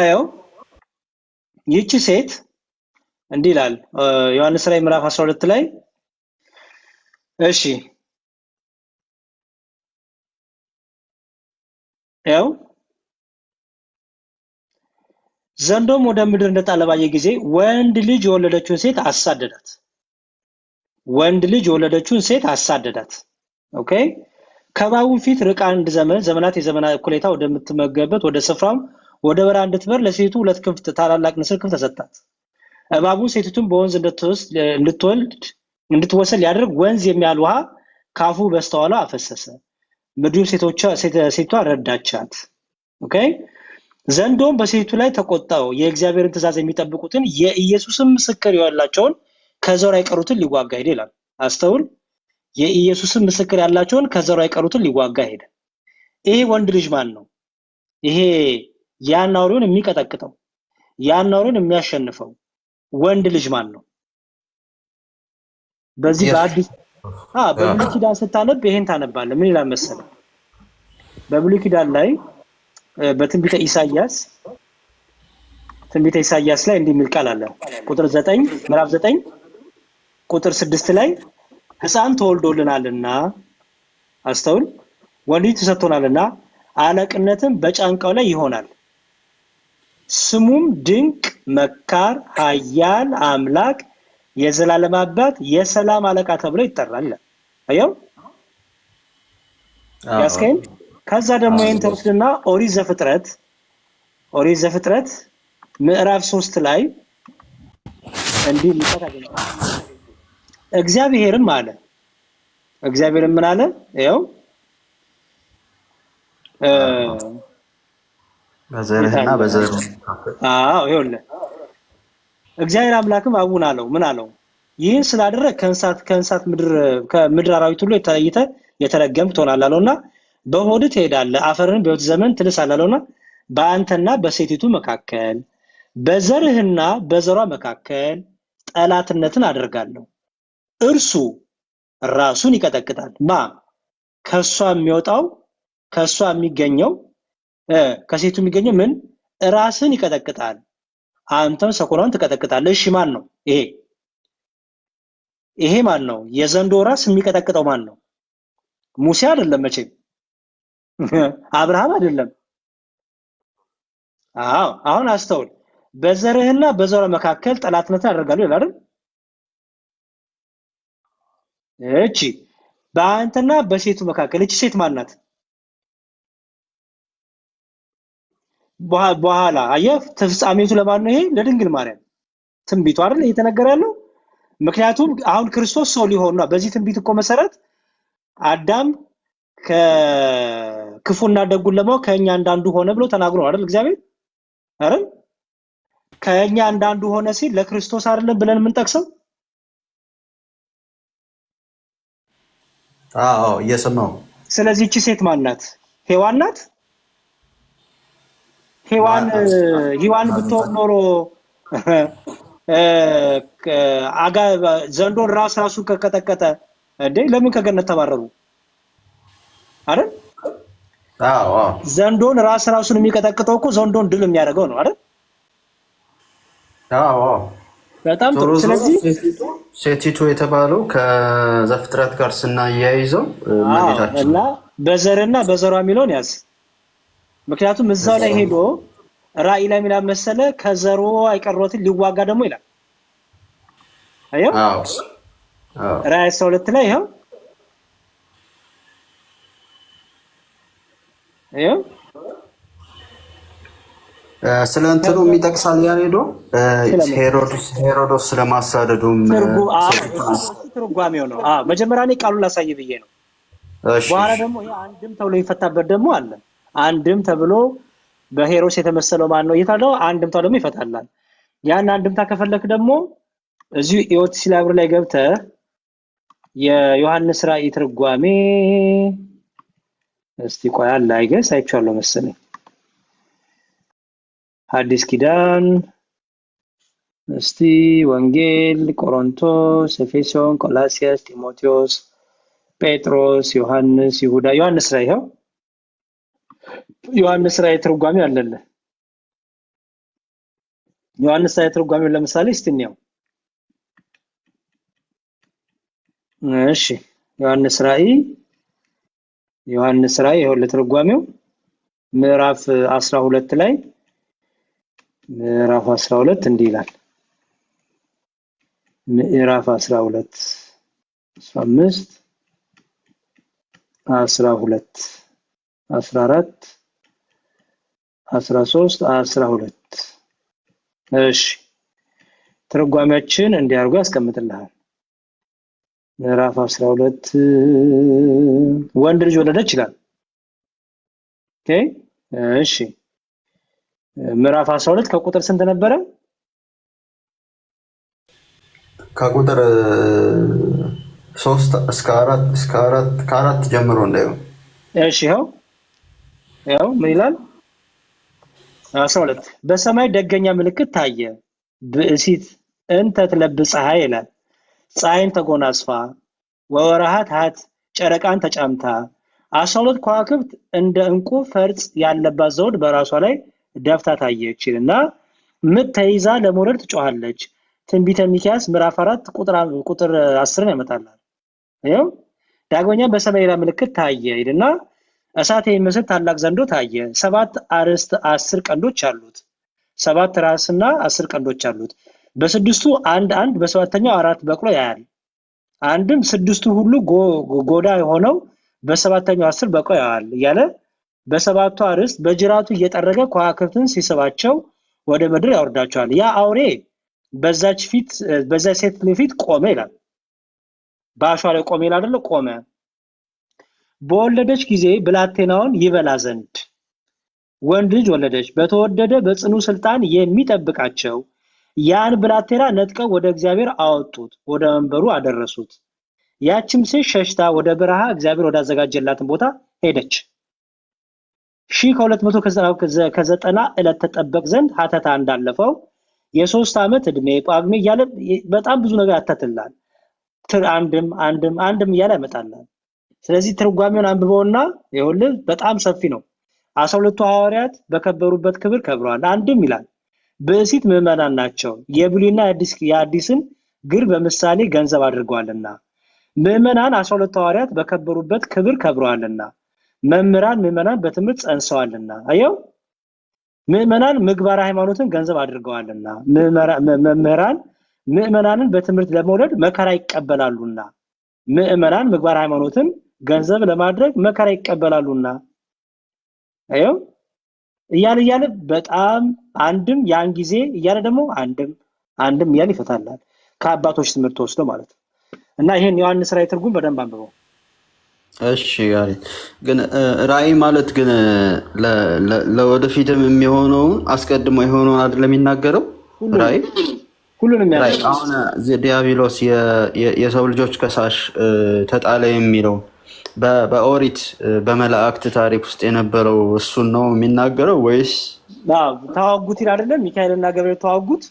ያው ይቺ ሴት እንዲህ ይላል ዮሐንስ ራዕይ ምዕራፍ 12 ላይ እሺ ያው ዘንዶም ወደ ምድር እንደጣለ ባየ ጊዜ ወንድ ልጅ የወለደችውን ሴት አሳደዳት። ወንድ ልጅ የወለደችውን ሴት አሳደዳት። ኦኬ ከባቡ ፊት ርቃ አንድ ዘመናት የዘመናት እኩሌታ ወደምትመገበት ወደ ስፍራው ወደ በረሃ እንድትበር ለሴቱ ሁለት ክንፍ ታላላቅ ንስር ክንፍ ተሰጣት። እባቡ ሴቲቱን በወንዝ እንድትወሰድ ሊያደርግ ወንዝ የሚያህል ውሃ ካፉ በስተኋላ አፈሰሰ። ምድሩ ሴቷ ረዳቻት። ኦኬ ዘንዶም በሴቱ ላይ ተቆጣው። የእግዚአብሔርን ትእዛዝ የሚጠብቁትን የኢየሱስም ምስክር ያላቸውን ከዘሯ የቀሩትን ሊዋጋ ሄደ ይላል። አስተውል። የኢየሱስም ምስክር ያላቸውን ከዘሯ የቀሩትን ሊዋጋ ሄደ። ይሄ ወንድ ልጅ ማን ነው? ይሄ ያን አውሬውን የሚቀጠቅጠው ያን አውሬውን የሚያሸንፈው ወንድ ልጅ ማን ነው? በዚህ በአዲስ በብሉይ ኪዳን ስታነብ ይሄን ታነባለህ። ምን ይላል መሰለህ? በብሉይ ኪዳን ላይ በትንቢተ ኢሳይያስ ላይ እንዲህ የሚል ቃል አለ። ቁጥር 9 ምዕራፍ 9 ቁጥር 6 ላይ ሕፃን ተወልዶልናልና አስተውል፣ ወንድ ልጅ ተሰጥቶናልና አለቅነትም በጫንቃው ላይ ይሆናል፣ ስሙም ድንቅ መካር፣ ኃያል አምላክ፣ የዘላለም አባት፣ የሰላም አለቃ ተብሎ ይጠራል። አየው ያስከኝ። ከዛ ደግሞ ይሄን ተወስድና ኦሪት ዘፍጥረት ምዕራፍ 3 ላይ እንዲህ ይላል። እግዚአብሔርም ምን አለ? ይኸው በዘርህና በዘርህ ይኸውልህ እግዚአብሔር አምላክም አቡን አለው ምን አለው? ይህን ስላደረግ ከእንስሳት ከምድር አራዊት ሁሉ የተረገምክ ትሆናለህ አለውና በሆድ ትሄዳለህ፣ አፈርን በሕይወት ዘመን ትልሳለህ አለውና በአንተና በሴቲቱ መካከል በዘርህና በዘሯ መካከል ጠላትነትን አደርጋለሁ። እርሱ ራሱን ይቀጠቅጣል። ከሷ የሚወጣው ከሷ የሚገኘው ከሴቱ የሚገኘው ምን ራስን ይቀጠቅጣል፣ አንተም ሰኮናውን ትቀጠቅጣለህ። እሺ ማን ነው ይሄ ማን ነው? የዘንዶ ራስ የሚቀጠቅጠው ማን ነው? ሙሴ አይደለም መቼም፣ አብርሃም አይደለም። አሁን አስተውል። በዘርህና በዘሯ መካከል ጠላትነትን አደርጋለሁ ይላል አይደል? እቺ በአንተና በሴቱ መካከል እቺ ሴት ማን ናት? በኋላ አየህ ፍጻሜቱ ለማን ነው? ይሄ ለድንግል ማርያም ትንቢቱ አይደል እየተነገረ ያለው። ምክንያቱም አሁን ክርስቶስ ሰው ሊሆን ነው። በዚህ ትንቢት እኮ መሰረት አዳም ከክፉና ደጉን ለማወቅ ከኛ አንዳንዱ ሆነ ብሎ ተናግሮ አይደል እግዚአብሔር አይደል? ከኛ አንዳንዱ ሆነ ሲል ለክርስቶስ አይደለም ብለን የምንጠቅሰው? እየሰማሁ። ስለዚህ እቺ ሴት ማን ናት? ሔዋን ናት። ሔዋን ብትሆን ኖሮ ዘንዶን ራሱ ከቀጠቀጠ እንዴ ለምን ከገነት ተባረሩ አይደል? ዘንዶን ራሱን የሚቀጠቅጠው እኮ ዘንዶን ድል የሚያደርገው ነው አይደል? በጣም ጥሩ። ስለዚህ ሴቲቱ የተባለው ከዘፍጥረት ጋር ስናያይዘው እና በዘርና በዘሯ የሚለውን ያዝ። ምክንያቱም እዛው ላይ ሄዶ ራእይ ላይ ምን መሰለ ከዘሮ አይቀሮትን ሊዋጋ ደግሞ ይላል። አየው ራእይ 12 ላይ ይሄው ስለ እንትኑ የሚጠቅሳል ያኔዶ ሄሮዶስ ስለማሳደዱም ትርጓሜው ነው። መጀመሪያ እኔ ቃሉን ላሳይ ብዬ ነው። በኋላ ደግሞ ይሄ አንድም ተብሎ ይፈታበት ደግሞ አለ። አንድም ተብሎ በሄሮስ የተመሰለው ማን ነው እየታለው አንድምታ ደግሞ ይፈታላል። ያን አንድምታ ከፈለክ ደግሞ እዚሁ ኢኦቲሲ ላይብረሪ ላይ ገብተህ የዮሐንስ ራእይ ትርጓሜ እስቲ ቆይ አለ አይገስ አይቻለሁ መሰለኝ ሐዲስ ኪዳን እስቲ ወንጌል ቆሮንቶስ ኤፌሶን ቆላሲያስ ጢሞቴዎስ ጴጥሮስ ዮሐንስ ይሁዳ ዮሐንስ ራእይ ዮሐንስ ራእይ ትርጓሜ አለለ ዮሐንስ ራእይ ትርጓሜውን ለምሳሌ እስቲ እንየው። እሺ ዮሐንስ ራእይ ይኸው ለትርጓሜው ምዕራፍ 12 ላይ ምዕራፍ 12 እንዲህ ይላል። ምዕራፍ 12 5 12 14 13 12 እሺ ትርጓሜያችን እንዲያርጉ ያስቀምጥልሃል። ምዕራፍ 12 ወንድ ልጅ ወለደች ይላል። ኦኬ እሺ ምዕራፍ 12 ከቁጥር ስንት ነበረ? ከቁጥር 3 እስከ 4 ከ4 ጀምሮ እንዳይሆን። እሺ ያው ምን ይላል? 12 በሰማይ ደገኛ ምልክት ታየ፣ ብእሲት እንተ ትለብስ ፀሐይ ይላል። ፀሐይን ተጎናጽፋ ወወርሃት ጨረቃን ተጫምታ 12 ከዋክብት እንደ ዕንቁ ፈርጥ ያለባት ዘውድ በራሷ ላይ ደፍታ ታየችና ምጥ ተይዛ ለመውረድ ትጮሃለች። ትንቢተ ሚክያስ ምዕራፍ 4 ቁጥር 10ን ያመጣላል። ይኸው ዳግመኛ በሰማይ ሌላ ምልክት ታየ ይልና እሳት የሚመስል ታላቅ ዘንዶ ታየ። 7 አርዕስት 10 ቀንዶች አሉት። 7 ራስና 10 ቀንዶች አሉት። በስድስቱ አንድ በሰባተኛው 4 በቅሎ ያያል። አንድም ስድስቱ ሁሉ ጎዳ የሆነው በሰባተኛው 10 በቅሎ ያያል እያለ በሰባቱ አርዕስት በጅራቱ እየጠረገ ከዋክብትን ሲስባቸው ወደ ምድር ያወርዳቸዋል። ያ አውሬ በዛች ሴት ፊት ቆመ ይላል። በአሸዋ ላይ ቆመ ይላል አይደል? ቆመ። በወለደች ጊዜ ብላቴናውን ይበላ ዘንድ ወንድ ልጅ ወለደች። በተወደደ በጽኑ ስልጣን የሚጠብቃቸው ያን ብላቴና ነጥቀው ወደ እግዚአብሔር አወጡት፣ ወደ መንበሩ አደረሱት። ያችም ሴት ሸሽታ ወደ በረሃ እግዚአብሔር ወዳዘጋጀላትን ቦታ ሄደች። 1290 ዕለት ተጠበቅ ዘንድ ሀተታ እንዳለፈው የ3 ዓመት ዕድሜ ጳጉሜ እያለ በጣም ብዙ ነገር ያተትላል። አንድም እያለ ያመጣላል። ስለዚህ ትርጓሜውን አንብበውና ይኸውልህ በጣም ሰፊ ነው። 12ቱ ሐዋርያት በከበሩበት ክብር ከብረዋል። አንድም ይላል ብእሲት ምዕመናን ናቸው፣ የብሉይና የአዲስን ግር በምሳሌ ገንዘብ አድርገዋልና። ምዕመናን 12ቱ ሐዋርያት በከበሩበት ክብር ከብረዋልና። ምዕመናን በትምህርት ጸንሰዋልና። አየው ምዕመናን ምግባረ ሃይማኖትን ገንዘብ አድርገዋልና። ምዕመናንን በትምህርት ለመውለድ መከራ ይቀበላሉና። ምዕመናን ምግባረ ሃይማኖትን ገንዘብ ለማድረግ መከራ ይቀበላሉና። አየው እያለ በጣም አንድም ያን ጊዜ እያለ ደግሞ አንድም እያለ ይፈታላል። ከአባቶች ትምህርት ወስዶ ማለት ነው። እና ይሄን ዮሐንስ ራእይ ትርጉም በደንብ አንብበው። እሺ ግን ራእይ ማለት ግን ለወደፊትም የሚሆነውን አስቀድሞ የሆነውን አይደለም የሚናገረው። ራእይ ሁሉንም ራእይ አሁን ዲያብሎስ የሰው ልጆች ከሳሽ ተጣለ የሚለው በኦሪት በመላእክት ታሪክ ውስጥ የነበረው እሱን ነው የሚናገረው ወይስ? ተዋጉት ይላል አይደለም? ሚካኤልና ገብርኤል ተዋጉት።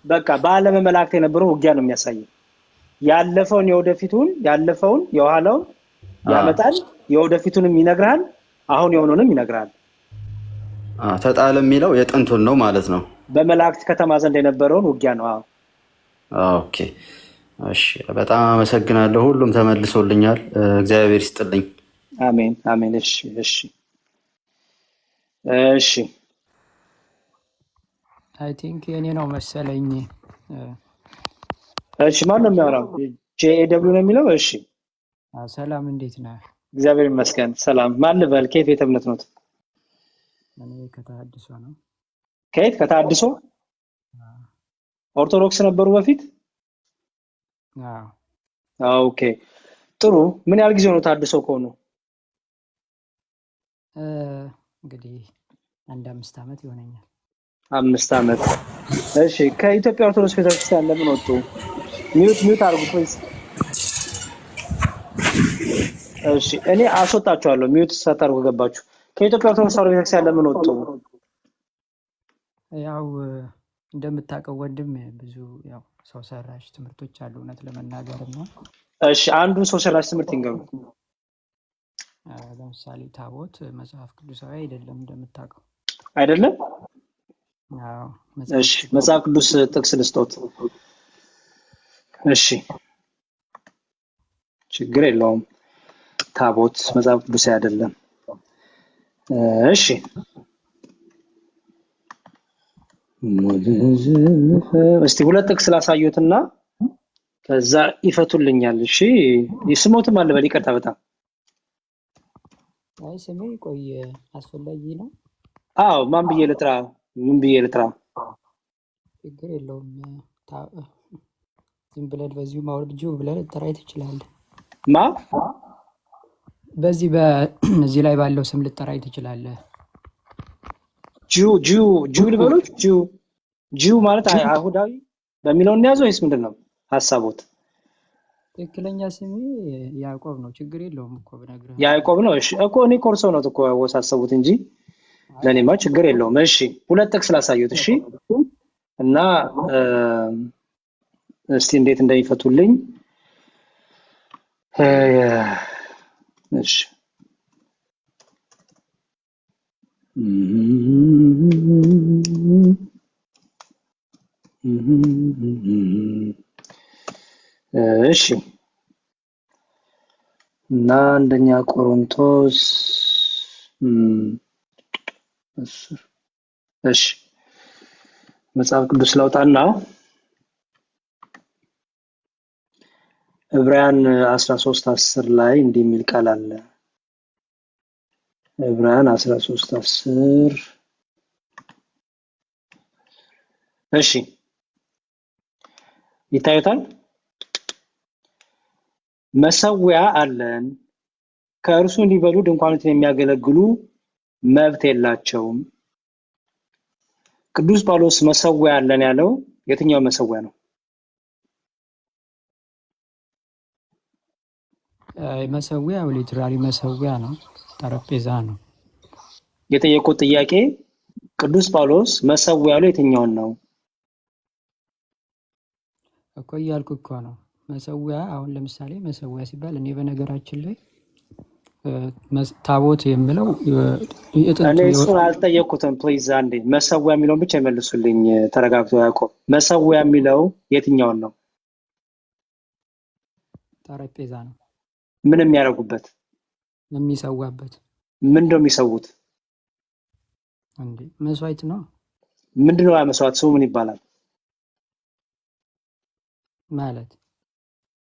በቃ በዓለመ መላእክት የነበረው ውጊያ ነው የሚያሳየው። ያለፈውን የኋላውን ያመጣል፣ የወደፊቱንም ይነግራል፣ አሁን የሆነውንም ይነግራል። ተጣለ የሚለው የጥንቱን ነው ማለት ነው። በመላእክት ከተማ ዘንድ የነበረውን ውጊያ ነው። ኦኬ እሺ፣ በጣም አመሰግናለሁ። ሁሉም ተመልሶልኛል። እግዚአብሔር ይስጥልኝ። አሜን። እሺ አይ ቲንክ የኔ ነው መሰለኝ። እሺ ማን ነው የሚያወራው? ጄኤደብሊው ነው የሚለው። እሺ ሰላም፣ እንዴት ነህ? እግዚአብሔር ይመስገን። ሰላም። ማን ልበል? ከየት ቤተ እምነት ነው? እኔ ከተሐድሶ ነው። ከየት? ከተሐድሶ። ኦርቶዶክስ ነበሩ በፊት? ኦኬ ጥሩ። ምን ያህል ጊዜ ነው ተሐድሶ ከሆኑ? እንግዲህ 5 ዓመት ይሆነኛል። 5 ዓመት። እሺ ከኢትዮጵያ ኦርቶዶክስ ቤተክርስቲያን ለምን ወጡ? ሚውት አድርጉት ወይስ? እሺ እኔ አስወጣችኋለሁ። ሚውት ሳታርጉ ገባችሁ። ከኢትዮጵያ ኦርቶዶክስ ቤተክርስቲያን ለምን ወጡ? ያው እንደምታውቀው ወንድም ብዙ ያው ሰው ሰራሽ ትምህርቶች አሉ እውነት ለመናገር ነው። እሺ አንዱን ሰው ሰራሽ ትምህርት ይንገሩ። ለምሳሌ ታቦት መጽሐፍ ቅዱሳዊ አይደለም እንደምታውቀው። አይደለም? አዎ እሺ መጽሐፍ ቅዱስ ጥቅስ ልስጦት። እሺ ችግር የለውም። ታቦት መጽሐፍ ቅዱስ አይደለም። እሺ እስቲ ሁለት ጥቅስ ላሳዩትና ከዛ ይፈቱልኛል። እሺ ይስሞትም አለ በል ይቅርታ በጣም አይ ስሜ ቆይ አስፈላጊ ነው። አዎ ማን ብዬ ልጥራ? ምን ብዬ ልጥራ? ችግር የለውም። ዝም ብለህ በዚሁ ማውረድ ጂው ብለህ ልጠራኝ ትችላለህ። ማ በዚህ ላይ ባለው ስም ልጠራኝ ትችላለህ። ጂው ልበሎች? ጂው ማለት አይሁዳዊ በሚለው እንያዘው ወይስ ምንድነው ሐሳቦት? ትክክለኛ ስሜ ያዕቆብ ነው። ችግር የለውም እኮ ብነግርህ። ያዕቆብ ነው። እሺ እኮ እኔ ኮርሶ ነው እኮ ወሳሰቡት እንጂ ለኔማ ችግር የለውም። እሺ ሁለት ጥቅስ ላሳዩት። እሺ እና እስቲ እንዴት እንደሚፈቱልኝ እሺ እሺ እና አንደኛ ቆሮንቶስ እሺ መጽሐፍ ቅዱስ ላውጣና ዕብራውያን 13:10 ላይ እንዲህ የሚል ቃል አለ። ዕብራውያን 13:10 እሺ ይታዩታል። መሰዊያ አለን፣ ከእርሱ እንዲበሉ ድንኳኖችን የሚያገለግሉ መብት የላቸውም። ቅዱስ ጳውሎስ መሰዊያ አለን ያለው የትኛው መሰዊያ ነው? መሰዊያው ሊትራሊ መሰዊያ ነው፣ ጠረጴዛ ነው። የጠየቁት ጥያቄ ቅዱስ ጳውሎስ መሰዊያ ያለው የትኛውን ነው እኮ እያልኩ እኮ ነው። መሰዊያ አሁን ለምሳሌ መሰዊያ ሲባል እኔ በነገራችን ላይ ታቦት የምለው እኔ እሱን አልጠየቅኩትም። ፕሊዝ አንዴ መሰዊያ የሚለውን ብቻ ይመልሱልኝ ተረጋግቶ። ያዕቆብ መሰዊያ የሚለው የትኛውን ነው? ጠረጴዛ ነው። ምን የሚያደርጉበት? የሚሰዋበት። ምን ነው የሚሰውት? እንዴ መስዋዕት ነው። ምንድነው ያ መስዋዕት? ሰው ምን ይባላል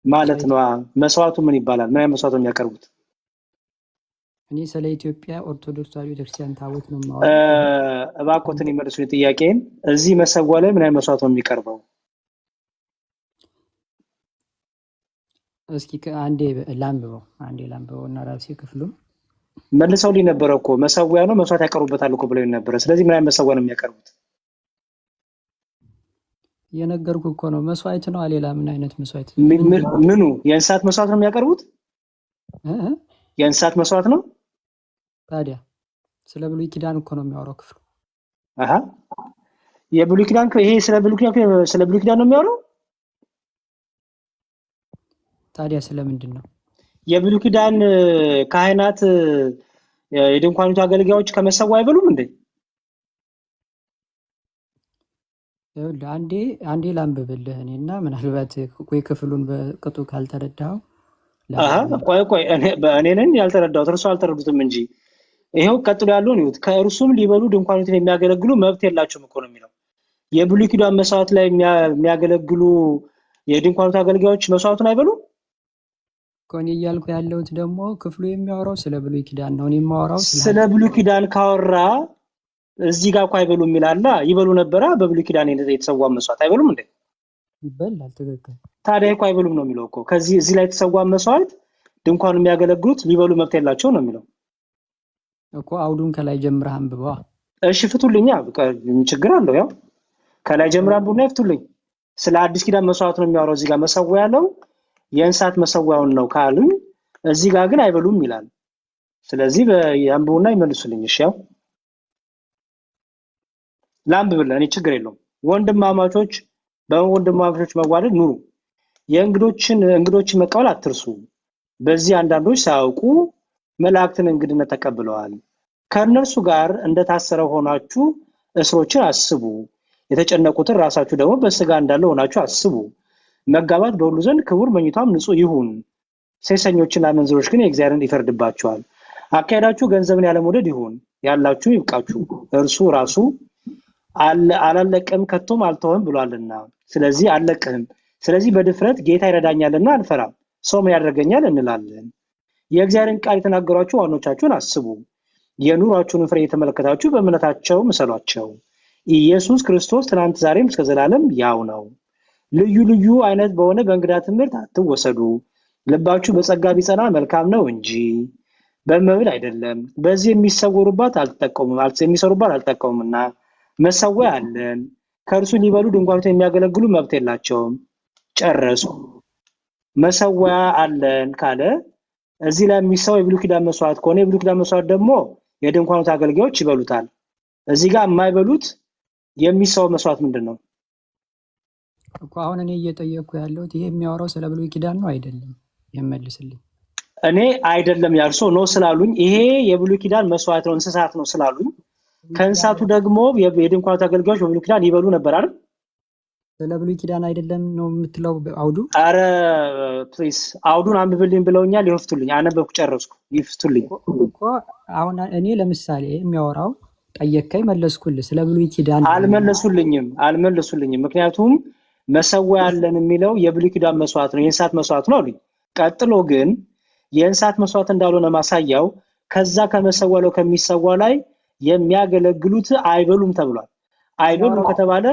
ማለት ነው? መስዋዕቱ ምን ይባላል? ምን አይነት መስዋዕት ነው የሚያቀርቡት? እኔ ስለ ኢትዮጵያ ኦርቶዶክስ ተዋሕዶ ቤተክርስቲያን ታቦት ነው የማወራው። እባክዎትን ይመልሱልኝ ጥያቄን። እዚህ መሰዊያ ላይ ምን አይነት መስዋዕት ነው የሚቀርበው? እስኪ አንዴ ላንብበው እና ራሴ ክፍሉን መልሰውልኝ ነበረ እኮ መሰዊያ ነው መስዋዕት ያቀርቡበታል እኮ ብለው ነበረ። ስለዚህ ምን አይነት መሰዊያ ነው የሚያቀርቡት? የነገርኩ እኮ ነው። መስዋዕት ነው። ሌላ ምን አይነት መስዋዕት? ምኑ? የእንስሳት መስዋዕት ነው የሚያቀርቡት? የእንስሳት መስዋዕት ነው። ታዲያ ስለ ብሉይ ኪዳን እኮ ነው የሚያወራው ክፍሉ። የብሉይ ኪዳን ይሄ ስለ ብሉይ ኪዳን ነው የሚያወራው። ታዲያ ስለምንድን ነው? የብሉይ ኪዳን ካህናት የድንኳኒቱ አገልጋዮች ከመሰዊያ አይበሉም እንዴ? አንዴ ላንብብልህ እኔና ምናልባት ክፍሉን በቅጡ ካልተረዳኸው። ቆይ እኔ ነኝ ያልተረዳሁት፣ እርሱ አልተረዱትም እንጂ ይሄው ቀጥሎ ያለውን ይሁት። ከእርሱም ሊበሉ ድንኳኒቱን የሚያገለግሉ መብት የላቸውም እኮ ነው የሚለው። የብሉይ ኪዳን መስዋዕት ላይ የሚያገለግሉ የድንኳኒቱ አገልጋዮች መስዋዕቱን አይበሉም እኮ። እኔ እያልኩ ያለሁት ደግሞ ክፍሉ የሚያወራው ስለ ብሉይ ኪዳን ነው። እኔ የማወራው ስለ ብሉይ ኪዳን ካወራ እዚህ ጋር እኮ አይበሉም ይላል። ይበሉ ነበረ በብሉይ ኪዳን የተሰዋ መስዋዕት አይበሉም እንዴ? ይበላል። ትክክል። ታዲያ እኮ አይበሉም ነው የሚለው እኮ። ከዚህ እዚህ ላይ የተሰዋ መስዋዕት ድንኳኑ የሚያገለግሉት ሊበሉ መብት የላቸው ነው የሚለው እኮ። አውዱን ከላይ ጀምረህ አንብበዋ። እሺ ፍቱልኛ። ችግር አለው? ያው ከላይ ጀምረህ አንብቡና ይፍቱልኝ። ስለ አዲስ ኪዳን መስዋዕት ነው የሚያወራው። እዚህ ጋር መሰዊያ ያለው የእንስሳት መሰዊያውን ነው ካሉኝ፣ እዚህ ጋር ግን አይበሉም ይላል። ስለዚህ አንብቡና ይመልሱልኝ። እሺ ያው ላንብብልህ፣ እኔ ችግር የለውም። ወንድማማቾች በወንድማማቾች መዋደድ ኑሩ። እንግዶችን መቀበል አትርሱ። በዚህ አንዳንዶች ሳያውቁ መላእክትን እንግድነት ተቀብለዋል። ከእነርሱ ጋር እንደታሰረ ሆናችሁ እስሮችን አስቡ። የተጨነቁትን ራሳችሁ ደግሞ በስጋ እንዳለ ሆናችሁ አስቡ። መጋባት በሁሉ ዘንድ ክቡር፣ መኝታም ንጹሕ ይሁን። ሴሰኞችና አመንዝሮች ግን የእግዚአብሔርን ይፈርድባቸዋል። አካሄዳችሁ ገንዘብን ያለመውደድ ይሁን። ያላችሁ ይብቃችሁ፣ እርሱ ራሱ አላለቅህም ከቶም አልተውህም ብሏልና። ስለዚህ አልለቅህም። ስለዚህ በድፍረት ጌታ ይረዳኛልና አንፈራም፣ ሰው ምን ያደርገኛል እንላለን። የእግዚአብሔርን ቃል የተናገሯችሁ ዋኖቻችሁን አስቡ። የኑሯችሁን ፍሬ የተመለከታችሁ በእምነታቸው ምሰሏቸው። ኢየሱስ ክርስቶስ ትናንት ዛሬም እስከ ዘላለም ያው ነው። ልዩ ልዩ አይነት በሆነ በእንግዳ ትምህርት አትወሰዱ። ልባችሁ በጸጋ ቢጸና መልካም ነው እንጂ በመብል አይደለም። በዚህ የሚሰሩባት አልተጠቀሙምና መሰዊያ አለን፣ ከእርሱ ሊበሉ ድንኳኖችን የሚያገለግሉ መብት የላቸውም። ጨረሱ። መሰዊያ አለን ካለ እዚህ ላይ የሚሰው የብሉይ ኪዳን መስዋዕት ከሆነ የብሉይ ኪዳን መስዋዕት ደግሞ የድንኳኖት አገልጋዮች ይበሉታል። እዚህ ጋር የማይበሉት የሚሰው መስዋዕት ምንድን ነው እኮ? አሁን እኔ እየጠየቅኩ ያለሁት ይሄ የሚያወራው ስለ ብሉይ ኪዳን ነው አይደለም? ይመልስልኝ። እኔ አይደለም ያልሶ ነው ስላሉኝ ይሄ የብሉይ ኪዳን መስዋዕት ነው እንስሳት ነው ስላሉኝ ከእንስሳቱ ደግሞ የድንኳኖት አገልጋዮች በብሉይ ኪዳን ይበሉ ነበር አይደል? ስለ ብሉይ ኪዳን አይደለም ነው የምትለው አውዱ? አረ ፕሊዝ አውዱን አንብብልኝ ብለውኛል። ይፍቱልኝ። አነበብኩ ጨረስኩ። ይፍቱልኝ እኮ አሁን እኔ ለምሳሌ የሚያወራው ጠየቅከኝ መለስኩልህ። ስለ ብሉይ ኪዳን አልመለሱልኝም። ምክንያቱም መሰዊያ ያለን የሚለው የብሉይ ኪዳን መስዋዕት ነው፣ የእንስሳት መስዋዕት ነው አሉኝ። ቀጥሎ ግን የእንስሳት መስዋዕት እንዳልሆነ ማሳያው ከዛ ከመሰዋለው ከሚሰዋ ላይ የሚያገለግሉት አይበሉም ተብሏል። አይበሉም ከተባለ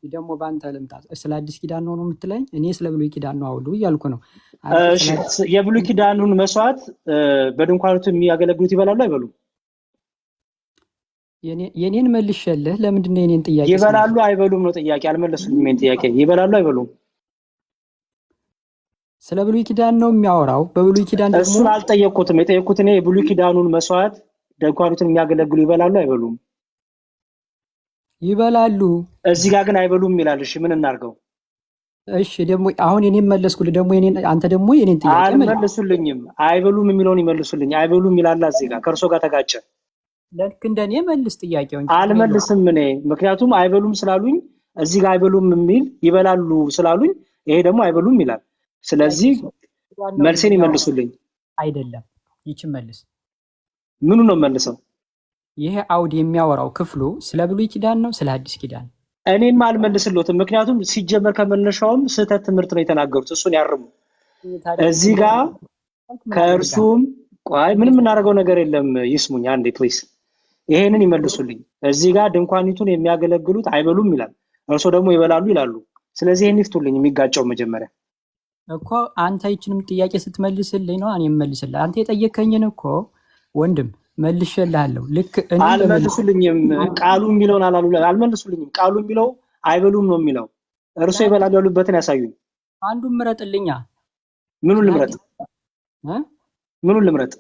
ደግሞ በአንተ ልምጣ። ስለ አዲስ ኪዳን ነው የምትለኝ? እኔ ስለ ብሉይ ኪዳን ነው አውዱ እያልኩ ነው። የብሉይ ኪዳኑን መስዋዕት በድንኳኖቱ የሚያገለግሉት ይበላሉ አይበሉም? የኔን መልሼልህ። ለምንድን ነው የኔን ጥያቄ? ይበላሉ አይበሉም ነው ጥያቄ። አልመለሱልኝም። የኔን ጥያቄ ይበላሉ አይበሉም? ስለ ብሉይ ኪዳን ነው የሚያወራው። በብሉይ ኪዳን ደግሞ እሱን አልጠየቅኩትም። የጠየቅኩት እኔ የብሉይ ኪዳኑን መስዋዕት ድንኳኖቱን የሚያገለግሉ ይበላሉ አይበሉም? ይበላሉ። እዚህ ጋር ግን አይበሉም ይላል። እሺ ምን እናድርገው? እሺ ደግሞ አሁን የኔን መለስኩልህ። ደግሞ አንተ ደግሞ የኔን ጥያቄ አልመለሱልኝም። አይበሉም የሚለውን ይመልሱልኝ። አይበሉም ይላል እዚህ ጋር። ከእርሶ ጋር ተጋጨ። ልክ እንደኔ መልስ ጥያቄውን። አልመልስም እኔ፣ ምክንያቱም አይበሉም ስላሉኝ እዚህ ጋር አይበሉም የሚል ይበላሉ ስላሉኝ ይሄ ደግሞ አይበሉም ይላል። ስለዚህ መልሴን ይመልሱልኝ። አይደለም ይችን መልስ። ምኑ ነው መልሰው? ይሄ አውድ የሚያወራው ክፍሉ ስለ ብሉይ ኪዳን ነው ስለ አዲስ ኪዳን? እኔም አልመልስልዎትም። ምክንያቱም ሲጀመር ከመነሻውም ስህተት ትምህርት ነው የተናገሩት። እሱን ያርሙ። እዚህ ጋር ከእርሱም ቆይ ምንም የምናደርገው ነገር የለም። ይስሙኝ አንዴ ፕሊስ። ይሄንን ይመልሱልኝ። እዚህ ጋር ድንኳኒቱን የሚያገለግሉት አይበሉም ይላል፣ እርሶ ደግሞ ይበላሉ ይላሉ። ስለዚህ ይሄን ይፍቱልኝ። የሚጋጨው መጀመሪያ እኮ አንተ ይችንም ጥያቄ ስትመልስልኝ ነው እኔ መልስልህ። አንተ የጠየከኝን እኮ ወንድም መልሼልሃለሁ። ልክ እኔ አልመልሱልኝም። ቃሉ የሚለውን አልመልሱልኝም። ቃሉ የሚለው አይበሉም ነው የሚለው። እርሶ ይበላሉ ያሉበትን ያሳዩኝ። አንዱን ምረጥልኛ። ምኑን ልምረጥ? ምኑን ልምረጥ?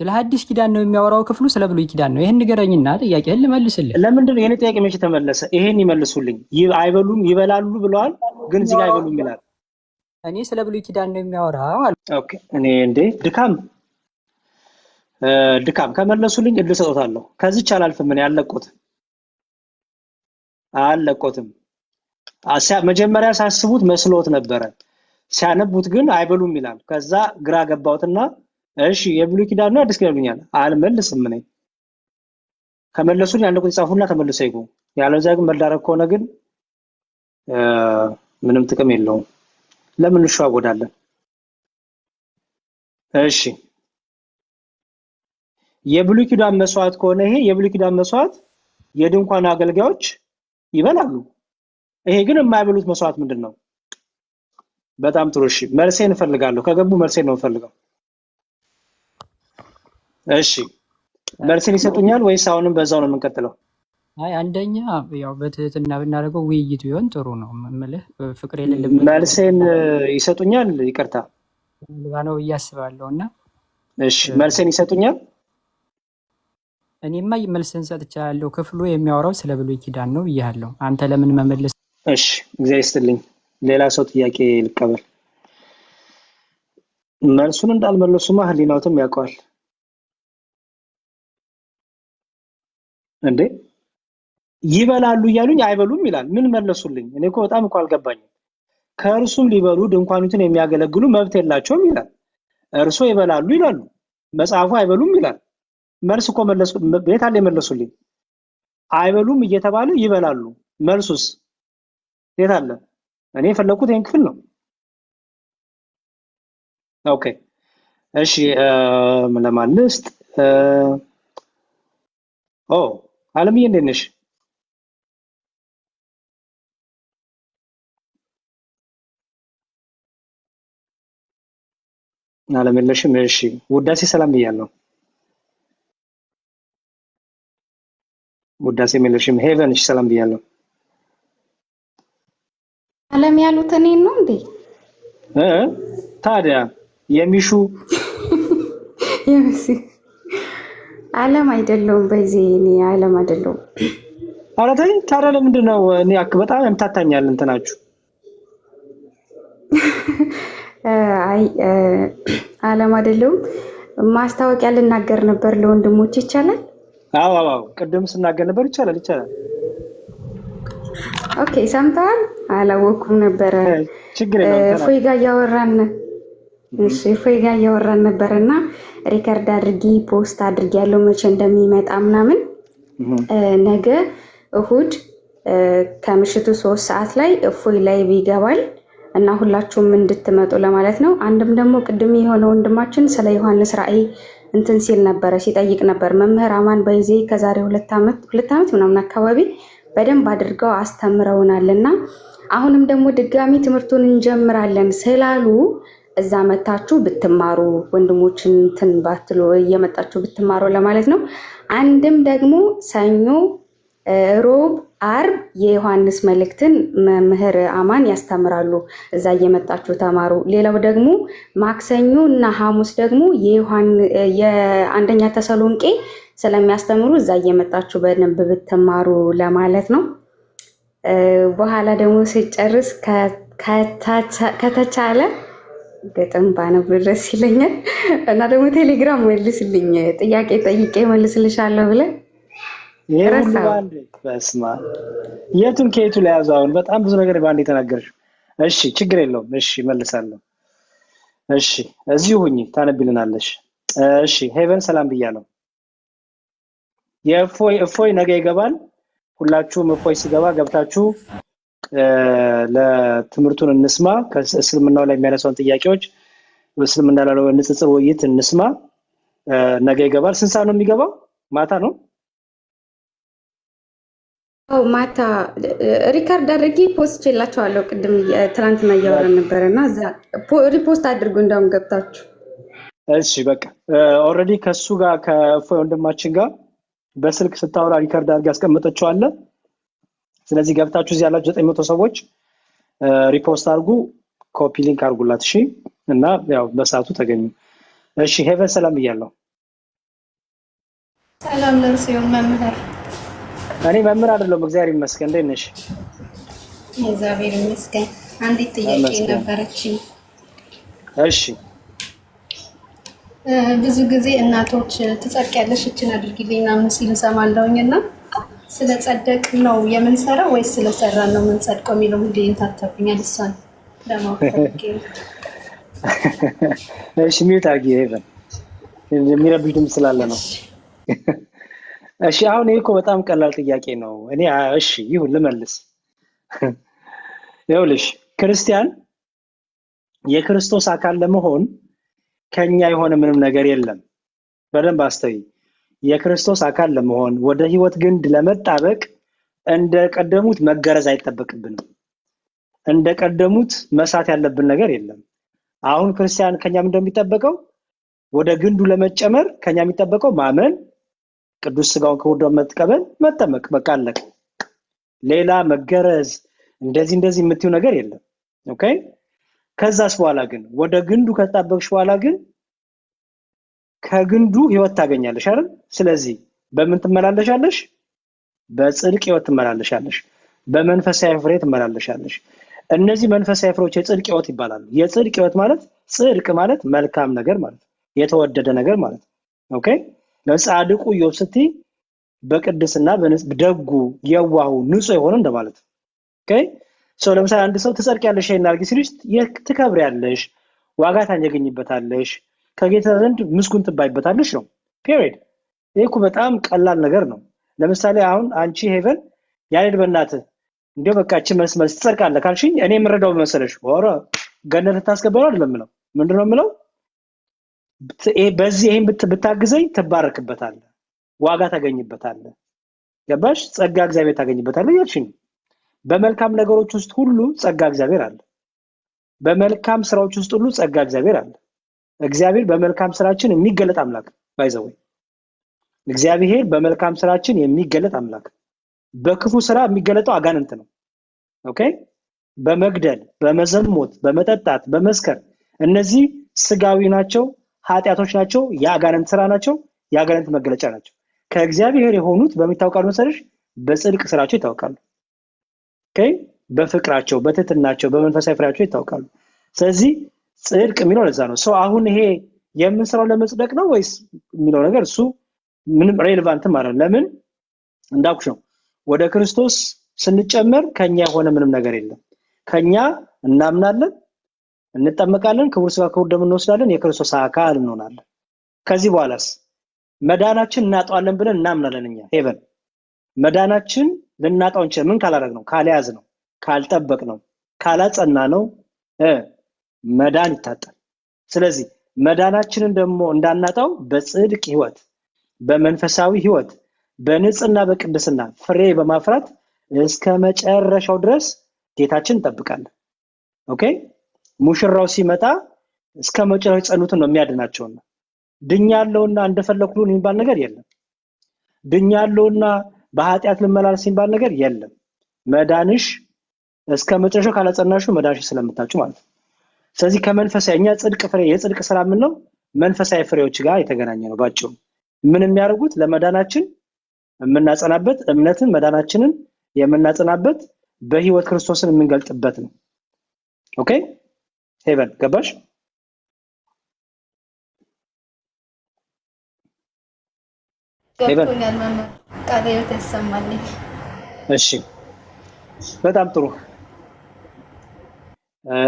ስለ አዲስ ኪዳን ነው የሚያወራው ክፍሉ፣ ስለ ብሉይ ኪዳን ነው? ይሄን ንገረኝና ጥያቄህን ልመልስልህ። ለምንድን ነው የኔ ጥያቄ መቼ ተመለሰ? ይሄን ይመልሱልኝ። አይበሉም ይበላሉ ብለዋል፣ ግን እዚህ ጋር አይበሉም ይላል። እኔ ስለ ብሉይ ኪዳን ነው የሚያወራው አሉ። ኦኬ እኔ እንዴ ድካም ከመለሱልኝ እድል ሰጥቶታለሁ። ከዚህች አላልፍም። እኔ አልለቆትም። መጀመሪያ ሳስቡት መስሎት ነበረ፣ ሲያነቡት ግን አይበሉም ይላል። ከዛ ግራ ገባሁትና እሺ የብሉይ ኪዳን ነው አዲስ ኪዳን ይሉኛል። አልመልስም። እኔ ከመለሱልኝ አንድ ጻፉና ተመልሰው ይጉ። ያለዚያ ግን መዳረክ ከሆነ ግን ምንም ጥቅም የለውም። ለምን እንሸዋወዳለን? እሺ የብሉይ ኪዳን መስዋዕት ከሆነ ይሄ የብሉይ ኪዳን መስዋዕት የድንኳን አገልጋዮች ይበላሉ። ይሄ ግን የማይበሉት መስዋዕት ምንድን ነው? በጣም ጥሩ። እሺ መልሴን እፈልጋለሁ። ከገቡ መልሴን ነው የምፈልገው። እሺ መልሴን ይሰጡኛል ወይስ አሁንም በዛው ነው የምንቀጥለው? አይ አንደኛ ያው በትህትና ብናደርገው ውይይት ቢሆን ጥሩ ነው። የምልህ ፍቅር የሌለበት መልሴን ይሰጡኛል። ይቅርታ ነው እያስባለሁ እና እሺ መልሴን ይሰጡኛል። እኔማ መልስን ሰጥቻለሁ። ክፍሉ የሚያወራው ስለ ብሉይ ኪዳን ነው ብያለሁ። አንተ ለምን መመለስ? እሺ እግዚአብሔር ይስጥልኝ። ሌላ ሰው ጥያቄ ልቀበል። መልሱን እንዳልመለሱማ ህሊናውትም ያውቀዋል እንዴ። ይበላሉ እያሉኝ አይበሉም ይላል። ምን መለሱልኝ? እኔ እኮ በጣም እኮ አልገባኝም። ከእርሱም ሊበሉ ድንኳኒቱን የሚያገለግሉ መብት የላቸውም ይላል። እርሶ ይበላሉ ይላሉ፣ መጽሐፉ አይበሉም ይላል። መልስ እኮ መለሱ። ቤት አለ የመለሱልኝ። አይበሉም እየተባለ ይበላሉ። መልሱስ የት አለ? እኔ የፈለኩት ይሄን ክፍል ነው። ኦኬ እሺ ለማን ልስጥ? ኦ አለምዬ እንዴት ነሽ? አለም የለሽም? እሺ ውዳሴ ሰላም ብያለሁ። ውዳሴ የለሽም? ሄቨን እሺ ሰላም ብያለሁ። አለም ያሉት እኔን ነው እንዴ? ታዲያ የሚሹ የምሲ አለም አይደለሁም። በዚህ እኔ አለም አይደለሁም። ኧረ ተይ ታዲያ ለምንድን ነው እኔ በጣም ያምታታኛል እንትናችሁ? አይ አለም አይደለሁም። ማስታወቂያ ልናገር ነበር ለወንድሞች ይቻላል? አዎ አዎ ቅድም ስናገር ነበር። ይቻላል ይቻላል። ኦኬ ሰምተዋል? አላወኩም ነበር። ችግር የለውም። እፎይ ጋር እያወራን እሺ እፎይ ጋር እያወራን ነበርና ሪከርድ አድርጊ ፖስት አድርጊ ያለው መቼ እንደሚመጣ ምናምን ነገ እሁድ ከምሽቱ 3 ሰዓት ላይ እፎይ ላይ ይገባል እና ሁላችሁም እንድትመጡ ለማለት ነው። አንድም ደግሞ ቅድም የሆነ ወንድማችን ስለ ዮሐንስ ራእይ እንትን ሲል ነበረ ሲጠይቅ ነበር። መምህር አማን በይዜ ከዛሬ 2 ዓመት ምናምን አካባቢ በደንብ አድርገው አስተምረውናልና አሁንም ደግሞ ድጋሚ ትምህርቱን እንጀምራለን ስላሉ እዛ መታችሁ ብትማሩ ወንድሞችን እንትን ባትሉ እየመጣችሁ ብትማሩ ለማለት ነው። አንድም ደግሞ ሰኞ፣ ሮብ፣ አርብ የዮሐንስ መልእክትን መምህር አማን ያስተምራሉ። እዛ እየመጣችሁ ተማሩ። ሌላው ደግሞ ማክሰኞ እና ሐሙስ ደግሞ የአንደኛ ተሰሎንቄ ስለሚያስተምሩ እዛ እየመጣችሁ በደንብ ብትማሩ ለማለት ነው። በኋላ ደግሞ ሲጨርስ ከተቻለ ግጥም ባነብ ደስ ይለኛል እና ደግሞ ቴሌግራም መልስልኝ፣ ጥያቄ ጠይቄ መልስልሻለሁ ብለን በስማ የቱን ከየቱ ላይ ያዘው? አሁን በጣም ብዙ ነገር ባንዴ ተናገርሽ። እሺ ችግር የለውም። እሺ መልሳለሁ። እሺ እዚሁ ሁኚ ታነቢልናለሽ። እሺ ሄቨን ሰላም ብያለሁ። እፎይ ነገ ይገባል። ሁላችሁም እፎይ ሲገባ ገብታችሁ ለትምህርቱን እንስማ። ከእስልምናው ላይ የሚያነሳውን ጥያቄዎች እስልምና ላይ ንጽጽር ውይይት እንስማ። ነገ ይገባል። ስንት ሰዓት ነው የሚገባው? ማታ ነው? አዎ ማታ ሪካርድ አድርጌ ፖስት ችላቸዋለሁ። ቅድም ትናንትና እያወራን ነበረና እዛ ሪፖስት አድርጉ እንደውም ገብታችሁ። እሺ በቃ ኦልሬዲ ከሱ ጋር ከእፎይ ወንድማችን ጋር በስልክ ስታወራ ሪካርድ አድርጌ ያስቀመጠችው አለ። ስለዚህ ገብታችሁ እዚህ ያላችሁ 900 ሰዎች ሪፖስት አድርጉ፣ ኮፒ ሊንክ አድርጉላት። እሺ እና ያው በሰዓቱ ተገኙ። እሺ ሄቨን ሰላም ብያለሁ። ሰላም ለርሲዮን መምህር። እኔ መምህር አይደለሁም፣ እግዚአብሔር ይመስገን። እንዴት ነሽ? እግዚአብሔር ይመስገን። አንዲት ጥያቄ ነበረችኝ። እሺ ብዙ ጊዜ እናቶች ትጸድቂያለሽ እችን አድርጊልኝ ምናምን ሲሉ እሰማለሁኝና ስለ ጸደቅ ነው የምንሰራው ወይስ ስለሰራን ነው የምንጸድቀው የሚለው ሁሌ እንታተብኛል። እሷን ለማወቅ ፈልጌ ነው። እሺ ሚውት አድርጊ ሄቨን፣ የሚረብሽ ድምፅ ስላለ ነው። እሺ አሁን ይሄ እኮ በጣም ቀላል ጥያቄ ነው። እኔ እሺ ይሁን ልመልስ። ይኸውልሽ ክርስቲያን የክርስቶስ አካል ለመሆን ከኛ የሆነ ምንም ነገር የለም። በደንብ አስተውይ። የክርስቶስ አካል ለመሆን ወደ ህይወት ግንድ ለመጣበቅ እንደቀደሙት መገረዝ አይጠበቅብንም። እንደቀደሙት መሳት ያለብን ነገር የለም። አሁን ክርስቲያን ከኛም እንደሚጠበቀው ወደ ግንዱ ለመጨመር ከኛ የሚጠበቀው ማመን፣ ቅዱስ ስጋውን ክቡር ደሙን መቀበል፣ መጠመቅ፣ በቃ አለቀ። ሌላ መገረዝ እንደዚህ የምትዩ ነገር የለም። ኦኬ። ከዛስ በኋላ ግን ወደ ግንዱ ከተጣበቅሽ በኋላ ግን ከግንዱ ህይወት ታገኛለሽ አይደል? ስለዚህ በምን ትመላለሻለሽ? በጽድቅ ህይወት ትመላለሻለሽ። በመንፈሳዊ ፍሬ ትመላለሻለሽ። እነዚህ መንፈሳዊ ፍሬዎች የጽድቅ ህይወት ይባላሉ። የጽድቅ ህይወት ማለት ጽድቅ ማለት መልካም ነገር ማለት የተወደደ ነገር ማለት ኦኬ። ለጻድቁ ኢዮብ ስትይ በቅድስና ደጉ የዋሁ ንጹህ የሆነ እንደማለት ኦኬ ሶ ለምሳሌ አንድ ሰው ትጸድቂያለሽ ይናርጊ ሲልሽ ትከብሪያለሽ ዋጋ ታገኝበታለሽ ከጌታ ዘንድ ምስጉን ትባይበታለሽ ነው ፒሪድ ይሄ በጣም ቀላል ነገር ነው ለምሳሌ አሁን አንቺ ሄቨን ያሬድ በእናትህ እንዴ በቃ መልስ ትጸድቃለህ ካልሽኝ እኔ የምረዳው መሰለሽ ወራ ገነት ታስገባው አይደለም ነው ምንድነው የምለው በዚህ ይሄን ብታግዘኝ ትባረክበታለህ ዋጋ ታገኝበታለህ ገባሽ ጸጋ እግዚአብሔር ታገኝበታለህ ያልሽኝ በመልካም ነገሮች ውስጥ ሁሉ ጸጋ እግዚአብሔር አለ በመልካም ስራዎች ውስጥ ሁሉ ጸጋ እግዚአብሔር አለ እግዚአብሔር በመልካም ስራችን የሚገለጥ አምላክ ባይዘው እግዚአብሔር በመልካም ስራችን የሚገለጥ አምላክ በክፉ ስራ የሚገለጠው አጋንንት ነው ኦኬ በመግደል በመዘሞት በመጠጣት በመስከር እነዚህ ስጋዊ ናቸው ኃጢያቶች ናቸው የአጋንንት ስራ ናቸው የአጋንንት መገለጫ ናቸው ከእግዚአብሔር የሆኑት በሚታወቃሉ መሰለሽ በጽድቅ ስራቸው ይታወቃሉ ኦኬ በፍቅራቸው በትህትናቸው በመንፈሳዊ ፍሬያቸው ይታወቃሉ ስለዚህ ጽድቅ የሚለው ለዛ ነው ሶ አሁን ይሄ የምንሰራው ለመጽደቅ ነው ወይስ የሚለው ነገር እሱ ምንም ሬሌቫንት ማለት ለምን እንዳልኩሽ ነው ወደ ክርስቶስ ስንጨመር ከኛ የሆነ ምንም ነገር የለም ከኛ እናምናለን እንጠመቃለን ክቡር ስጋ ክቡር ደም እንወስዳለን የክርስቶስ አካል እንሆናለን ከዚህ በኋላስ መዳናችን እናጣዋለን ብለን እናምናለን እኛ ሄቨን መዳናችን ልናጣው እንችላለን ምን ካላረግ ነው ካልያዝ ነው ካልጠበቅ ነው ካላጸና ነው መዳን ይታጣል ስለዚህ መዳናችንን ደግሞ እንዳናጣው በጽድቅ ህይወት በመንፈሳዊ ህይወት በንጽህና በቅድስና ፍሬ በማፍራት እስከ መጨረሻው ድረስ ጌታችን እንጠብቃለን ኦኬ ሙሽራው ሲመጣ እስከ መጨረሻው ጸኑትን ነው የሚያድናቸውና ድኛለውና እንደፈለኩሉን የሚባል ነገር የለም ድኛለውና በኃጢያት ልመላለስ የሚባል ነገር የለም መዳንሽ እስከ መጨረሻው ካላጸናሹ መዳንሽ ስለምታጩ ማለት ስለዚህ ከመንፈሳዊኛ ጽድቅ ፍሬ የጽድቅ ስራ ምን ነው መንፈሳዊ ፍሬዎች ጋር የተገናኘ ነው ባጭሩ ምን የሚያደርጉት ለመዳናችን የምናጸናበት እምነትን መዳናችንን የምናጸናበት በህይወት ክርስቶስን የምንገልጥበት ነው ኦኬ ሄቨን ገባሽ ገብቶኛል መምህር ቃለ ሕይወት ያሰማልኝ እሺ በጣም ጥሩ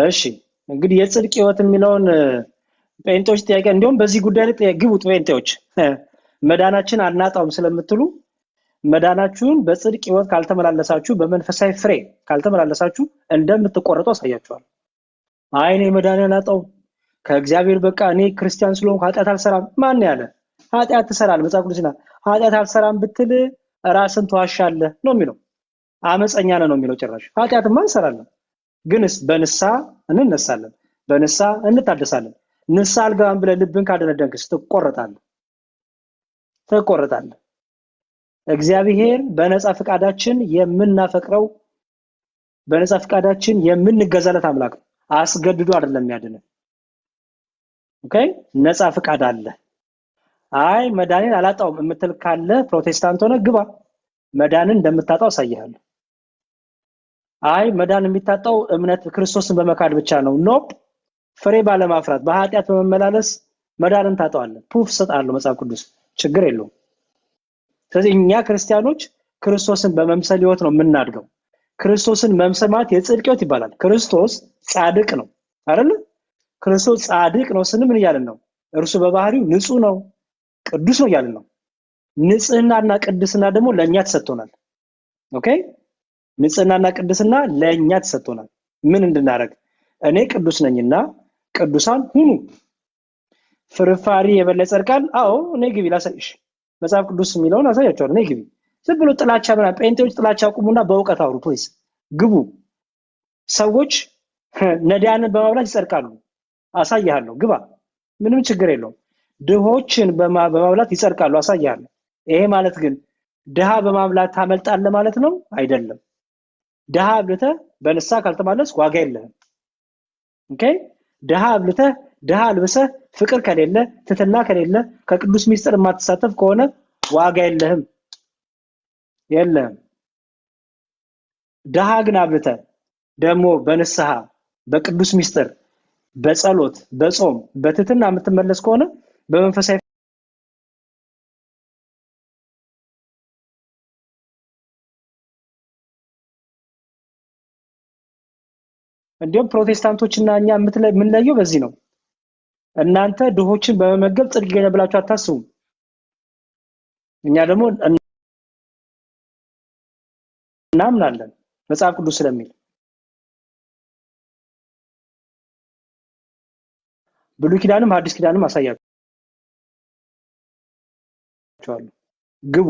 እሺ እንግዲህ የጽድቅ ህይወት የሚለውን ጴንጤዎች ጥያቄ እንዲሁም በዚህ ጉዳይ ላይ ግቡት ጴንጤዎች መዳናችን አናጣውም ስለምትሉ መዳናችሁን በጽድቅ ህይወት ካልተመላለሳችሁ በመንፈሳዊ ፍሬ ካልተመላለሳችሁ እንደምትቆረጡ አሳያችኋል አይኔ መዳንን አጣው ከእግዚአብሔር በቃ እኔ ክርስቲያን ስለሆንኩ ኃጢአት አልሰራም ማን ያለ ኃጢአት ትሰራል መጽሐፍ ቅዱስና ኃጢአት አልሰራም ብትል ራስን ተዋሻለህ ነው የሚለው አመፀኛ ነው የሚለው ጭራሽ ኃጢአትማ እንሰራለን ግንስ በንሳ እንነሳለን በንሳ እንታደሳለን ንሳ አልገባም ብለህ ልብን ካደነደንክስ ትቆረጣለህ እግዚአብሔር በነፃ ፍቃዳችን የምናፈቅረው በነፃ ፍቃዳችን የምንገዛለት አምላክ አስገድዶ አይደለም ያድነን ኦኬ ነፃ ፍቃድ አለ አይ መዳንን አላጣውም የምትል ካለ ፕሮቴስታንት ሆነ ግባ መዳንን እንደምታጣው አሳይሃለሁ አይ መዳን የሚታጣው እምነት ክርስቶስን በመካድ ብቻ ነው ኖ ፍሬ ባለማፍራት በኃጢአት በመመላለስ መዳንን ታጣዋለህ ፕሩፍ ሰጣለሁ መጽሐፍ ቅዱስ ችግር የለውም ስለዚህ እኛ ክርስቲያኖች ክርስቶስን በመምሰል ህይወት ነው የምናድገው ክርስቶስን መምሰል ማለት የጽድቅ ህይወት ይባላል ክርስቶስ ጻድቅ ነው አይደል ክርስቶስ ጻድቅ ነው ስንል ምን ይያልን ነው እርሱ በባህሪው ንጹህ ነው ቅዱስ ነው ይያልን ነው ንጽህናና ቅድስና ደግሞ ለኛ ተሰጥቶናል ኦኬ ንጽህናና ቅድስና ለኛ ተሰጥቶናል ምን እንድናረግ እኔ ቅዱስ ነኝና ቅዱሳን ሁኑ ፍርፋሪ የበለጠ ጸድቃል አዎ እኔ ግቢ ላሳይሽ መጽሐፍ ቅዱስ የሚለውን አሳያቸዋለሁ እኔ ግቢ ዝም ብሎ ጥላቻ ምናምን ጴንጤዎች ጥላቻ አቁሙና በእውቀት አውሩ ፕሊዝ ግቡ ሰዎች ነዳያንን በማብላት ይጸድቃሉ አሳያለሁ ግባ ምንም ችግር የለውም ድሆችን በማብላት ይጸድቃሉ አሳያለሁ ይሄ ማለት ግን ድሃ በማብላት ታመልጣለህ ማለት ነው አይደለም ድሃ አብልተህ በንሳ ካልተመለስ ዋጋ የለህም ኦኬ ድሃ አብልተህ ድሃ አልብሰህ ፍቅር ከሌለ ትትና ከሌለ ከቅዱስ ሚስጥር የማትሳተፍ ከሆነ ዋጋ የለህም ድሃ ግን አብልተህ ደግሞ በንስሐ በቅዱስ ሚስጥር በጸሎት በጾም በትትና የምትመለስ ከሆነ በመንፈሳዊ እንዲሁም ፕሮቴስታንቶችና እኛ የምንለየው በዚህ ነው። እናንተ ድሆችን በመመገብ ጽድቅ ይገኛል ብላችሁ አታስቡም። እኛ ደግሞ እናምናለን መጽሐፍ ቅዱስ ስለሚል። ብሉይ ኪዳንም ሐዲስ ኪዳንም አሳያችኋለሁ። ግቡ።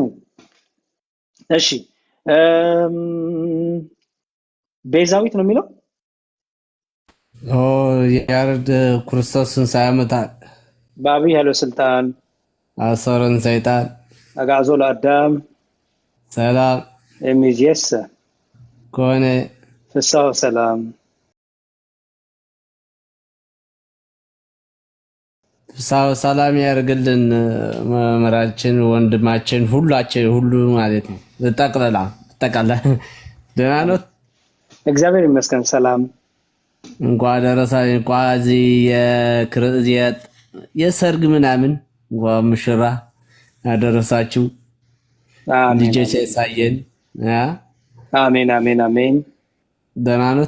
እሺ ቤዛዊት ነው የሚለው ያረድ ክርስቶስን ሳያመጣ በአብይ ያለው ስልጣን አሰረን ሰይጣን አጋዞ ለአዳም ሰላም የሚዝየሰ ከሆነ ፍስሐ ሰላም ፍስሐ ሰላም ያርግልን መምህራችን ወንድማችን ሁሉ ማለት ነው። ጠቅላላ ደህና ነው። እግዚአብሔር ይመስገን ሰላም። እንኳን ደረሳችሁ። እንኳን እዚህ የሰርግ ምናምን እንኳን ሙሽራ ያደረሳችሁ። ልጆች ያሳየን። አሜን አሜን አሜን። ደህና ነው።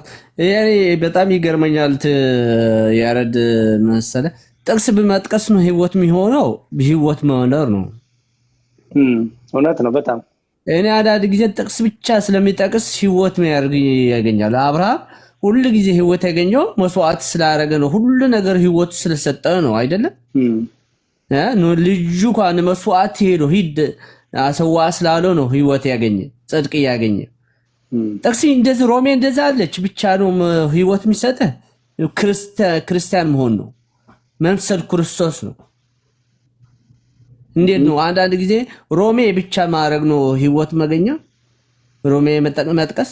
ያኔ በጣም ይገርመኛል። ያረድ መሰለ ጥቅስ በመጥቀስ ነው ህይወት የሚሆነው፣ በህይወት መኖር ነው። እውነት ነው በጣም። እኔ አንዳንድ ጊዜ ጥቅስ ብቻ ስለሚጠቅስ ህይወት ያገኛል። አብርሃም ሁሉ ጊዜ ህይወት ያገኘው መስዋዕት ስላደረገ ነው። ሁሉ ነገር ህይወት ስለሰጠ ነው አይደለም? ነው ልጁ እንኳን መስዋዕት ሄዶ ሂድ አሰዋ ስላለው ነው ህይወት ያገኘ ጽድቅ ያገኘ። ጥቅስ እንደዚህ ሮሜ እንደዛ አለች ብቻ ነው ህይወት የሚሰጠ ክርስቲያን መሆን ነው መምሰል ክርስቶስ ነው። እንዴት ነው አንዳንድ ጊዜ ሮሜ ብቻ ማድረግ ነው ህይወት መገኛ? ሮሜ መጥቀስ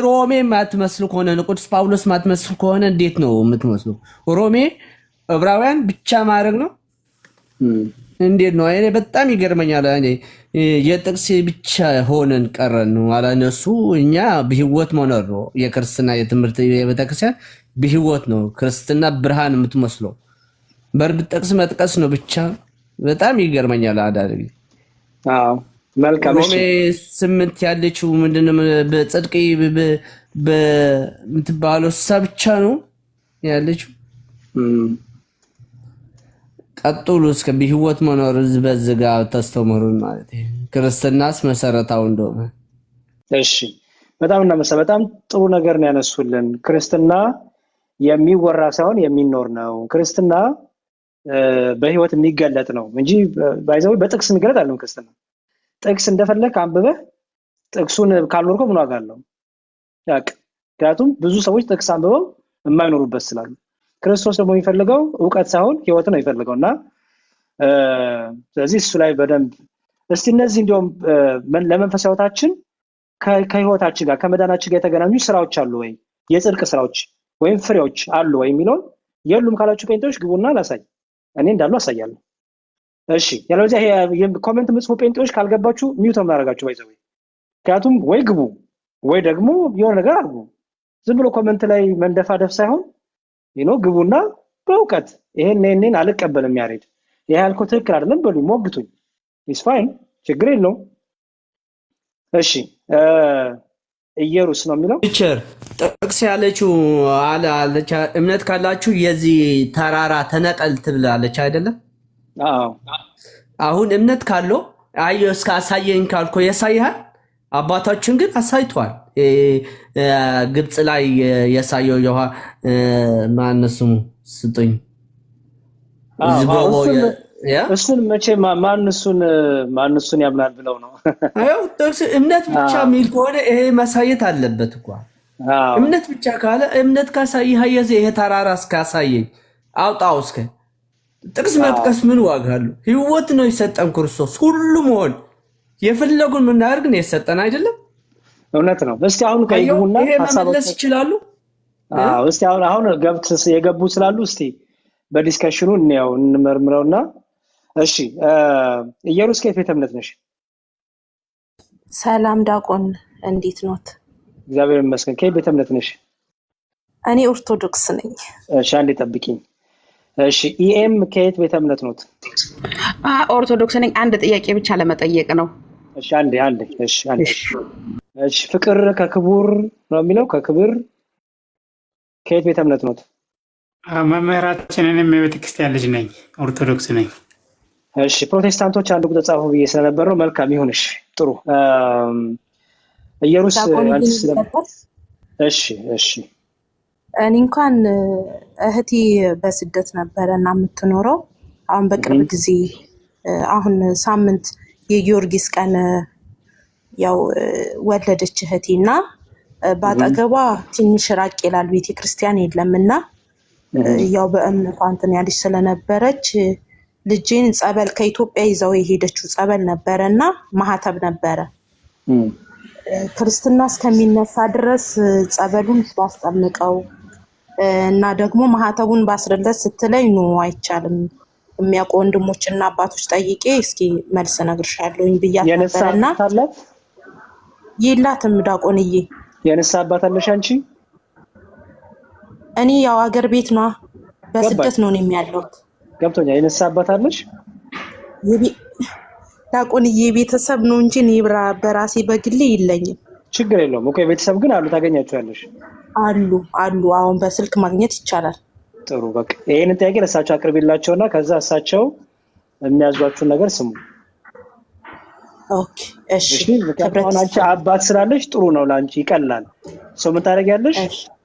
ሮሜ ማትመስል ከሆነ ቅዱስ ጳውሎስ ማትመስል ከሆነ እንዴት ነው የምትመስለው? ሮሜ ዕብራውያን ብቻ ማድረግ ነው እንዴት ነው? እኔ በጣም ይገርመኛል። እኔ የጥቅስ ብቻ ሆነን ቀረን ነው አላነሱ። እኛ በህይወት መኖር ነው የክርስትና የትምህርት የቤተክርስቲያን በህይወት ነው ክርስትና ብርሃን የምትመስለው። በእርግጥ ጥቅስ መጥቀስ ነው ብቻ። በጣም ይገርመኛል አዳርግ። አዎ መልካም። ሮሜ 8 ያለችው ምንድነው? በጽድቅ በምትባለው ብቻ ነው ያለችው። ቀጥሉ እስከ በህይወት መኖር በዝጋ ተስተምሩን ማለት ክርስትናስ መሰረታው እንደሆነ። እሺ በጣም በጣም ጥሩ ነገር ነው ያነሱልን። ክርስትና የሚወራ ሳይሆን የሚኖር ነው። ክርስትና በህይወት የሚገለጥ ነው እንጂ ባይዘው በጥቅስ የሚገለጥ አይደለም። ክርስትና ጥቅስ እንደፈለክ አንብበህ ጥቅሱን ካልኖርከው ምን ዋጋ አለው? ምክንያቱም ብዙ ሰዎች ጥቅስ አንብበው የማይኖሩበት ስላሉ። ክርስቶስ ደግሞ የሚፈልገው ዕውቀት ሳይሆን ህይወት ነው የሚፈልገውና ስለዚህ እሱ ላይ በደንብ እስቲ እነዚህ እንዲያውም ለመንፈሳዊ ህይወታችን ከህይወታችን ጋር ከመዳናችን ጋር የተገናኙ ስራዎች አሉ ወይ? የጽድቅ ስራዎች ወይም ፍሬዎች አሉ ወይ የሚለው የሉም ካላችሁ ጴንጤዎች ግቡና ላሳይ። እኔ እንዳሉ አሳያለሁ። እሺ ያለዚያ ኮሜንት ምጽፉ ጴንጤዎች ካልገባችሁ ሚውት ነው ማድረጋችሁ ባይዘው። ምክንያቱም ወይ ግቡ ወይ ደግሞ የሆነ ነገር አድርጉ። ዝም ብሎ ኮሜንት ላይ መንደፋደፍ ሳይሆን ግቡና በእውቀት ይሄን አልቀበልም ያሬድ ይሄ ያልኩት ትክክል አይደለም በሉ ሞግቱኝ። ኢስ ፋይን ችግር የለውም። እሺ ኢየሩስ ነው የሚለው ቲቸር ጥቅስ ያለችው አለች እምነት ካላችሁ የዚህ ተራራ ተነቀል ትብላለች አይደለም? አዎ አሁን እምነት ካለው አየሁ እስከ አሳየኝ ካልኮ ያሳያል። አባታችን ግን አሳይቷል። ግብጽ ላይ ያሳየው ይዋ ማንሱም ስጡኝ እሱን መቼ ማንሱን ያምናል ብለው ነው። አዎ ጥቅስ እምነት ብቻ የሚል ከሆነ ይሄ ማሳየት አለበት እኮ። እምነት ብቻ ካለ እምነት ካሳየህ ይሄ ተራራ እስካሳየኝ አውጣው እስከ ጥቅስ መጥቀስ ምን ዋጋ አለው? ህይወት ነው የሰጠን ክርስቶስ። ሁሉም ሆን የፈለጉን ምናርግ ነው የሰጠን አይደለም? እውነት ነው። እስቲ አሁን ከይጉና መመለስ ይችላሉ። እስቲ አሁን የገቡ ስላሉ እስቲ በዲስከሽኑ እንየው እንመርምረውና። እሺ ኢየሩስ ከየት ቤተ እምነት ነሽ? ሰላም ዳቆን እንዴት ኖት? እግዚአብሔር ይመስገን። ከየት ቤተ እምነት ነሽ? እኔ ኦርቶዶክስ ነኝ። እሺ አንዴ ጠብቂኝ። እሺ ኢኤም ከየት ቤተ እምነት ኖት? ኦርቶዶክስ ነኝ። አንድ ጥያቄ ብቻ ለመጠየቅ ነው። እሺ አንዴ። እሺ አንዴ። እሺ ፍቅር ከክቡር ነው የሚለው ከክብር ከየት ቤተ እምነት ነው? መምህራችን እኔም የቤተክርስቲያን ልጅ ነኝ፣ ኦርቶዶክስ ነኝ። እሺ ፕሮቴስታንቶች አንድ ቁጥር ጻፉ ብዬ ስለነበር ነው። መልካም ይሁንሽ። ጥሩ ኢየሩስ አንቺስ? እሺ እሺ እኔ እንኳን እህቴ በስደት ነበረ እና የምትኖረው አሁን በቅርብ ጊዜ አሁን ሳምንት የጊዮርጊስ ቀን ያው ወለደች እህቴ እና ባጠገቧ ትንሽ ራቅ ይላል ቤተክርስቲያን የለምና ያው በእምነቷ እንትን ያለች ስለነበረች ልጄን ጸበል ከኢትዮጵያ ይዘው የሄደችው ጸበል ነበረና ማህተብ ነበረ ክርስትና እስከሚነሳ ድረስ ጸበሉን ባስጠምቀው እና ደግሞ ማህተቡን ባስረለት ስትለኝ ነው አይቻልም የሚያውቁ ወንድሞችና አባቶች ጠይቄ እስኪ መልስ ነግርሻለሁኝ ብያት ነበርና የላትም ዳቆንዬ። የነሳ አባት አለሽ አንቺ? እኔ ያው አገር ቤት ነው በስደት ነው የሚያለሁት። ገብቶኛል። የነሳ አባት አለሽ? ዳቆንዬ ቤተሰብ ነው እንጂ እኔ በራሴ በግሌ የለኝም። ችግር የለውም። ኦኬ ቤተሰብ ግን አሉ፣ ታገኛቸዋለሽ? አሉ። አሁን በስልክ ማግኘት ይቻላል። ጥሩ በቃ ይሄንን ጥያቄ ለእሳቸው አቅርቢላቸውና ከዛ እሳቸው የሚያዟችሁን ነገር ስሙ። ኦኬ እሺ። ምክንያቱም አንቺ አባት ስላለሽ ጥሩ ነው፣ ለአንቺ ይቀላል። ሰው ምን ታደርጊያለሽ?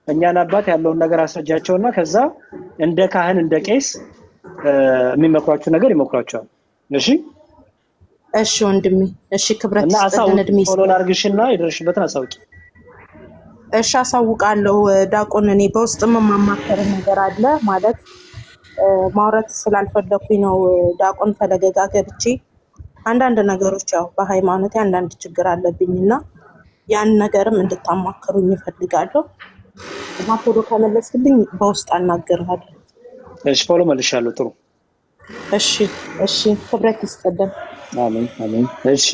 እኛን አባት ያለውን ነገር አስረጃቸውና ከዛ እንደ ካህን እንደ ቄስ የሚመክሯችሁ ነገር ይመክሯቸዋል። እሺ ወንድሜ። እሺ ክብረት ይስጥልን። እድሜ ፎሎ ላድርግሽና የደረስሽበትን አሳውቂ። እሺ አሳውቃለሁ ዳቆን። እኔ በውስጥም የማማከር ነገር አለ ማለት ማውራት ስላልፈለኩኝ ነው ዳቆን ፈለገ ጋር ገብቼ አንዳንድ ነገሮች ያው በሃይማኖቴ አንዳንድ ችግር አለብኝና ያን ነገርም እንድታማክሩኝ እፈልጋለሁ እና ፎሎ ከመለስልኝ በውስጥ አናገርሃለሁ። እሺ ፎሎ መልሻለሁ። ጥሩ እሺ ክብረት ይስጥልን። አሜን። እሺ